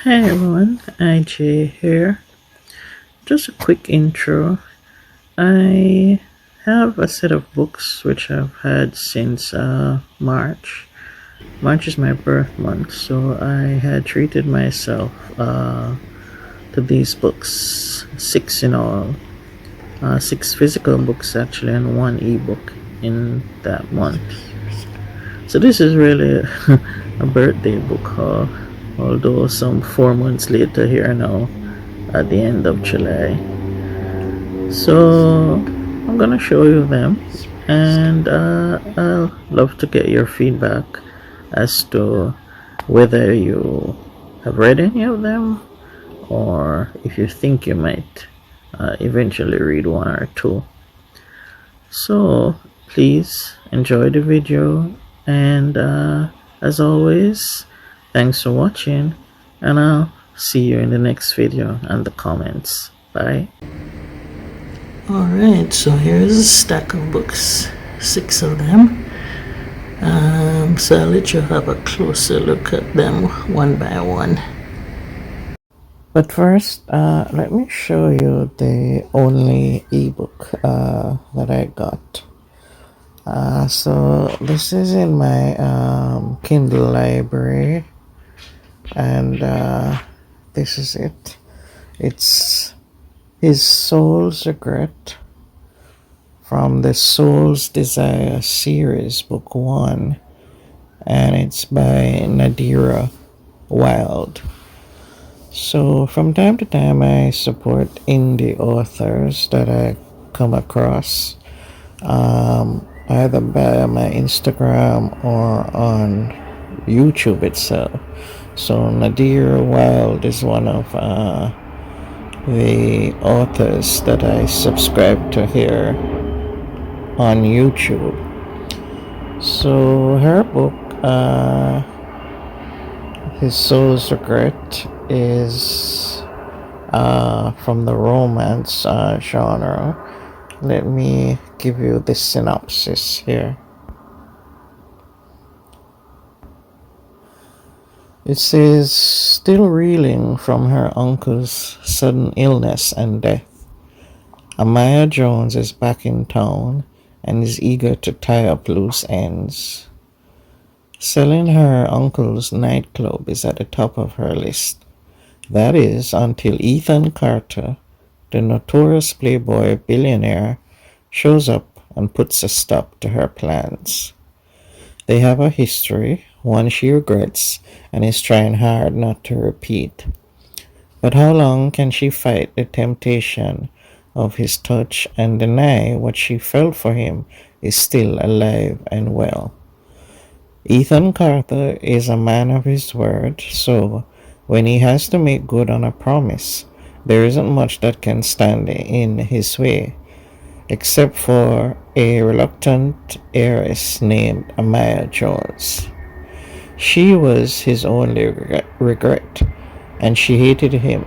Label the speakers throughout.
Speaker 1: Hi everyone, IJ here. Just a quick intro. I have a set of books which I've had since March. March is my birth month, so I had treated myself to these books, six in all, six physical books actually, and one ebook in that month. So this is really a birthday book haul, although some 4 months later here now at the end of July. So I'm gonna show you them, and I'll love to get your feedback as to whether you have read any of them or if you think you might eventually read one or two. So please enjoy the video, and as always, thanks for watching, and I'll see you in the next video and the comments. Bye. Alright, so here's a stack of books, six of them. So I'll let you have a closer look at them one by one. But first, let me show you the only ebook that I got. So this is in my Kindle library, and this is it. It's His Soul's Regret from the Soul's Desire series, book 1, and it's by Nadira, Wilde. So from time to time I support indie authors that I come across, either by my Instagram or on YouTube itself. So Nadira Wilde is one of the authors that I subscribe to here on YouTube. So her book, His Soul's Regret, is from the romance genre. Let me give you the synopsis here. It says, still reeling from her uncle's sudden illness and death, Amaya Jones is back in town and is eager to tie up loose ends. Selling her uncle's nightclub is at the top of her list. That is until Ethan Carter, the notorious playboy billionaire, shows up and puts a stop to her plans. They have a history, one she regrets and is trying hard not to repeat. But how long can she fight the temptation of his touch and deny what she felt for him is still alive and well? Ethan Carter is a man of his word, so when he has to make good on a promise, there isn't much that can stand in his way, except for a reluctant heiress named Amaya Jones. She was his only regret, and she hated him.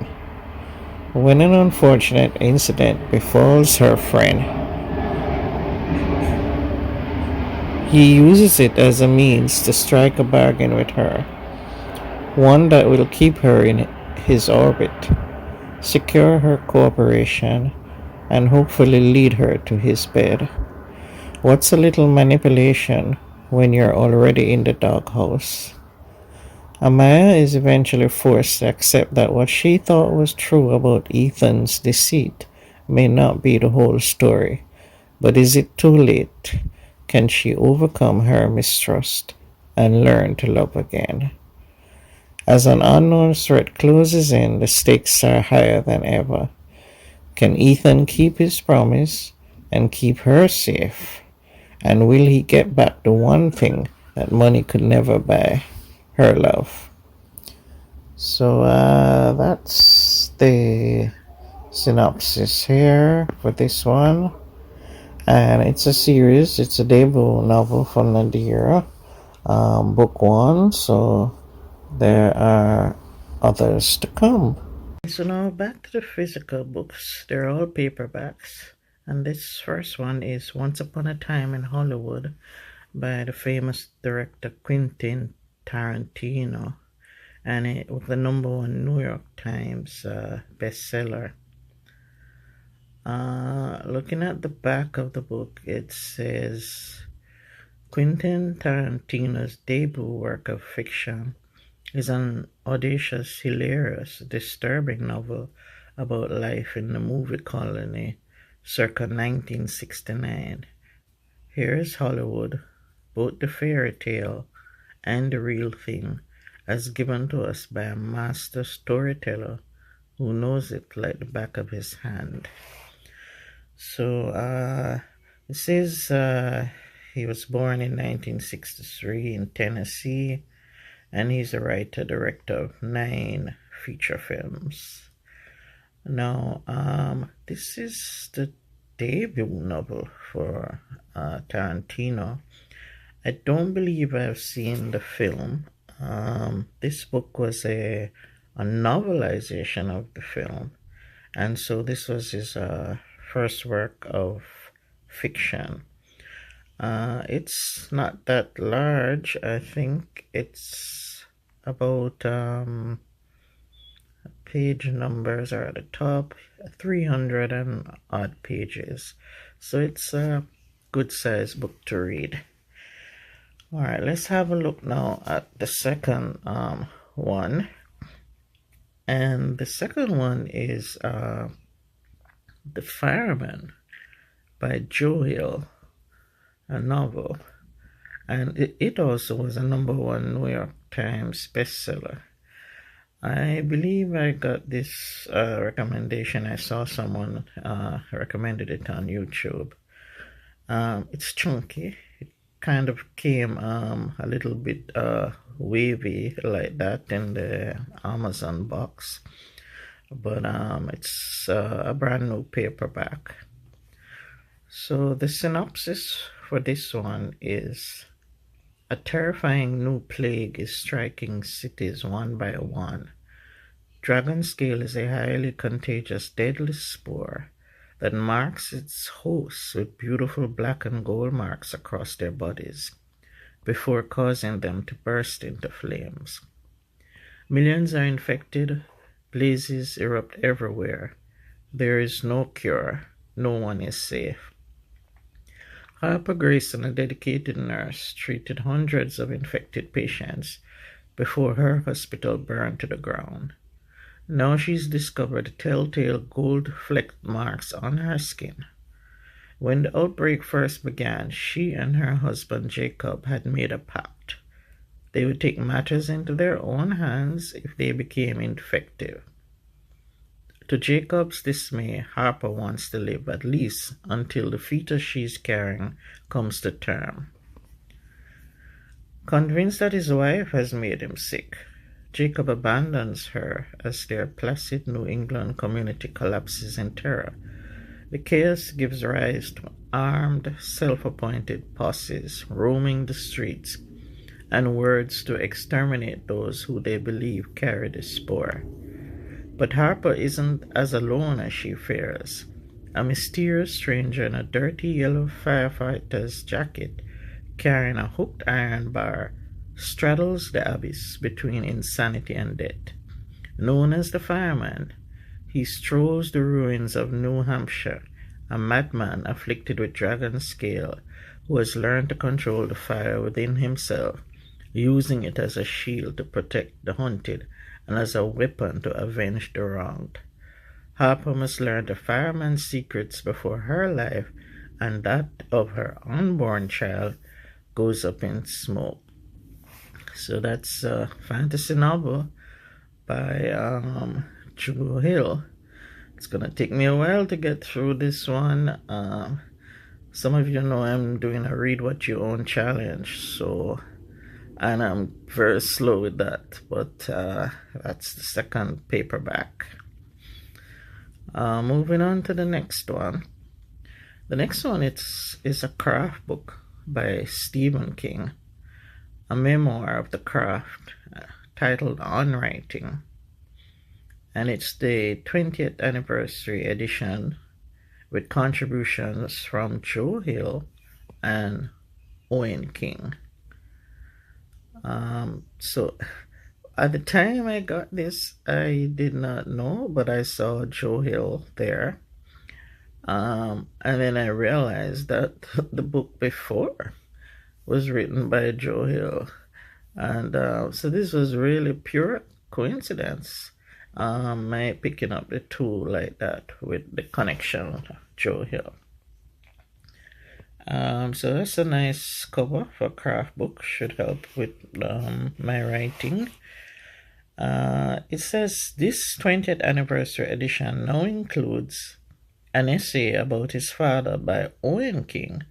Speaker 1: When an unfortunate incident befalls her friend, he uses it as a means to strike a bargain with her, one that will keep her in his orbit, secure her cooperation, and hopefully lead her to his bed. What's a little manipulation when you're already in the doghouse? Amaya is eventually forced to accept that what she thought was true about Ethan's deceit may not be the whole story. But is it too late? Can she overcome her mistrust and learn to love again? As an unknown threat closes in, the stakes are higher than ever. Can Ethan keep his promise and keep her safe? And will he get back the one thing that money could never buy? Her love. So that's the synopsis here for this one. And it's a series. It's a debut novel for Nadira, book 1. So there are others to come. So now back to the physical books. They're all paperbacks. And this first one is Once Upon a Time in Hollywood by the famous director Quentin Tarantino. and it was the #1 New York Times bestseller. Looking at the back of the book, it says Quentin Tarantino's debut work of fiction is an audacious, hilarious, disturbing novel about life in the movie colony circa 1969. Here is Hollywood, both the fairy tale and the real thing, as given to us by a master storyteller who knows it like the back of his hand. So, it says he was born in 1963 in Tennessee, and he's a writer, director of 9 feature films. Now, this is the debut novel for Tarantino. I don't believe I've seen the film. This book was a novelization of the film, and so this was his first work of fiction. It's not that large. I think it's about page numbers are at the top, 300 and odd pages. So it's a good sized book to read. All right, let's have a look now at the second one. And the second one is The Fireman by Joe Hill, a novel. And it also was a #1 New York Times bestseller. I believe I got this recommendation. I saw someone recommended it on YouTube. It's chunky. It kind of came a little bit wavy like that in the Amazon box. But it's a brand new paperback. So the synopsis for this one is: a terrifying new plague is striking cities one by one. Dragon scale is a highly contagious, deadly spore that marks its hosts with beautiful black and gold marks across their bodies before causing them to burst into flames. Millions are infected, blazes erupt everywhere. There is no cure, no one is safe. Harper Grayson, a dedicated nurse, treated hundreds of infected patients before her hospital burned to the ground. Now she's discovered telltale gold-flecked marks on her skin. When the outbreak first began, she and her husband Jacob had made a pact. They would take matters into their own hands if they became infected. To Jacob's dismay, Harper wants to live at least until the fetus she's carrying comes to term. Convinced that his wife has made him sick, Jacob abandons her as their placid New England community collapses in terror. The chaos gives rise to armed, self-appointed posses roaming the streets and words to exterminate those who they believe carry the spore. But Harper isn't as alone as she fears. A mysterious stranger in a dirty yellow firefighter's jacket, carrying a hooked iron bar, straddles the abyss between insanity and death. Known as the Fireman, he strolls the ruins of New Hampshire, a madman afflicted with dragon scale who has learned to control the fire within himself, using it as a shield to protect the hunted and as a weapon to avenge the wronged. Harper must learn the fireman's secrets before her life and that of her unborn child goes up in smoke. So that's a fantasy novel by Joe Hill. It's gonna take me a while to get through this one. Some of you know I'm doing a read what you own challenge, and I'm very slow with that, but that's the second paperback. Moving on to the next one. The next one is a craft book by Stephen King, a memoir of the craft titled On Writing, and it's the 20th anniversary edition with contributions from Joe Hill and Owen King. So At the time I got this, I did not know, but I saw Joe Hill there. And then I realized that the book before was written by Joe Hill. And so this was really pure coincidence. My picking up the two like that with the connection of Joe Hill. So that's a nice cover for craft book. Should help with my writing. It says this 20th anniversary edition now includes an essay about his father by Owen King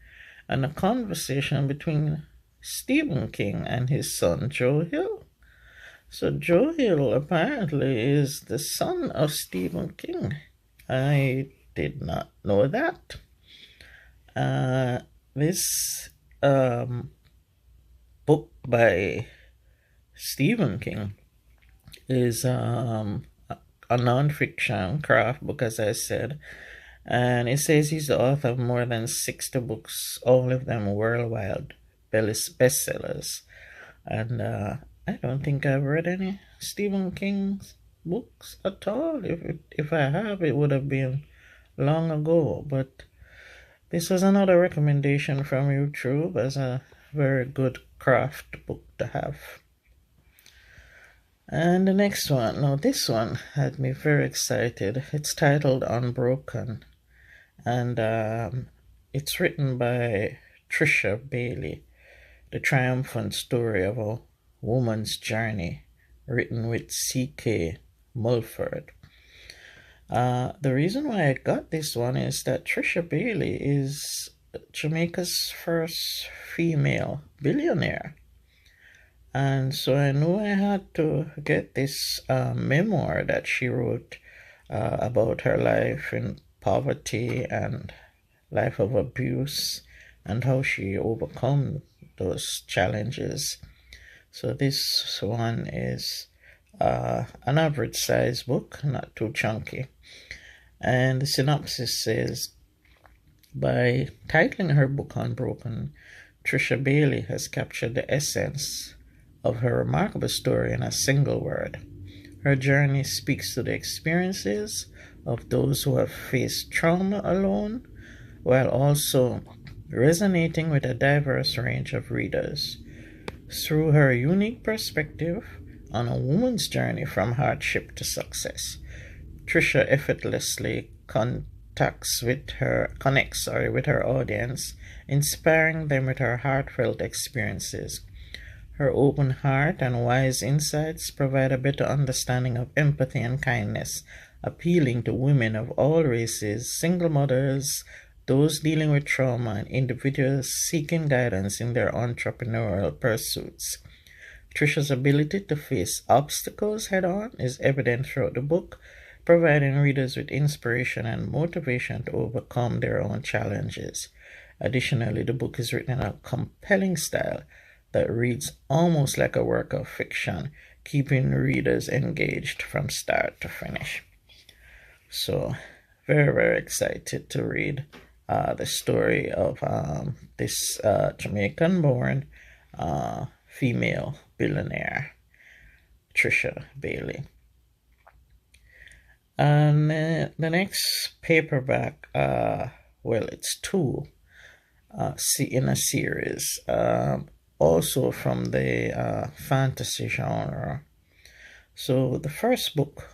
Speaker 1: and a conversation between Stephen King and his son Joe Hill. So Joe Hill apparently is the son of Stephen King. I did not know that. This book by Stephen King is a non-fiction craft book, as I said, and it says he's the author of more than 60 books, all of them worldwide bestsellers. And I don't think I've read any Stephen King's books at all. If I have, it would have been long ago. But this was another recommendation from YouTube as a very good craft book to have. And the next one, now this one had me very excited. It's titled Unbroken, and it's written by Trisha Bailey, the triumphant story of a woman's journey, written with C.K. Mulford. The reason why I got this one is that Trisha Bailey is Jamaica's first female billionaire. And so I knew I had to get this memoir that she wrote about her life in poverty and life of abuse and how she overcome those challenges. So this one is an average size book, not too chunky. And the synopsis says, by titling her book Unbroken, Trisha Bailey has captured the essence of her remarkable story in a single word. Her journey speaks to the experiences of those who have faced trauma alone, while also resonating with a diverse range of readers. Through her unique perspective on a woman's journey from hardship to success, Trisha effortlessly connects with her audience, inspiring them with her heartfelt experiences. Her open heart and wise insights provide a better understanding of empathy and kindness, appealing to women of all races, single mothers, those dealing with trauma, and individuals seeking guidance in their entrepreneurial pursuits. Trisha's ability to face obstacles head-on is evident throughout the book, providing readers with inspiration and motivation to overcome their own challenges. Additionally, the book is written in a compelling style that reads almost like a work of fiction, keeping readers engaged from start to finish. So, very, very excited to read the story of this Jamaican-born female billionaire, Trisha Bailey. And the next paperback, it's two in a series, also from the fantasy genre. So the first book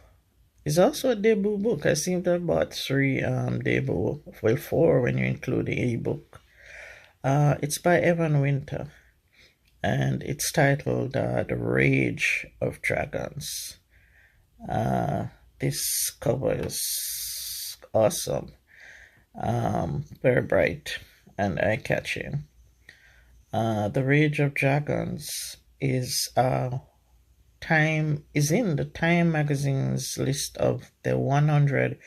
Speaker 1: is also a debut book. I seem to have bought 3 debut, 4 when you include the ebook. It's by Evan Winter, and it's titled The Rage of Dragons. This cover is awesome, very bright and eye-catching. The Rage of Dragons is in the Time magazine's list of the 100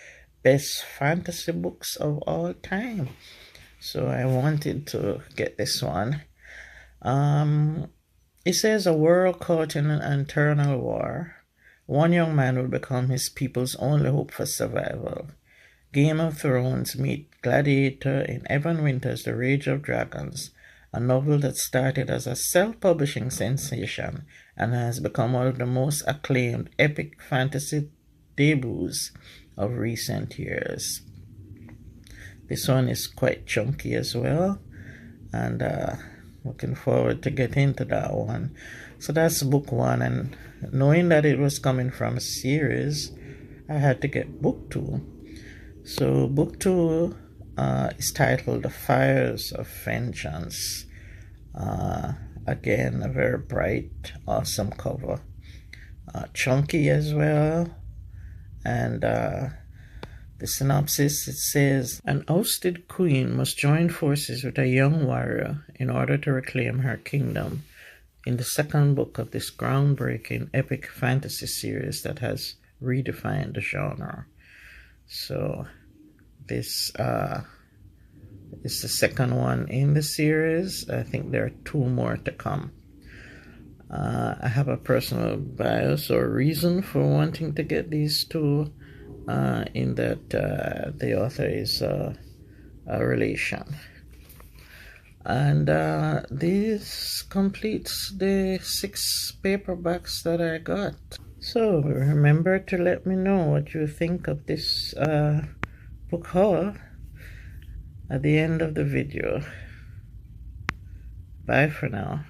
Speaker 1: best fantasy books of all time. So I wanted to get this one. It says, a world caught in an eternal war. One young man will become his people's only hope for survival. Game of Thrones meet Gladiator in Evan Winter's The Rage of Dragons, a novel that started as a self-publishing sensation and has become one of the most acclaimed epic fantasy debuts of recent years. This one is quite chunky as well, and looking forward to get into that one. So that's book one, and knowing that it was coming from a series, I had to get book two. So book two is titled The Fires of Vengeance. Again, a very bright, awesome cover. Chunky as well. And the synopsis, it says, an ousted queen must join forces with a young warrior in order to reclaim her kingdom in the second book of this groundbreaking epic fantasy series that has redefined the genre. So this is the second one in the series. I think there are two more to come. I have a personal bias or reason for wanting to get these two, in that the author is a relation. And this completes the 6 paperbacks that I got. So remember to let me know what you think of this book haul at the end of the video. Bye for now.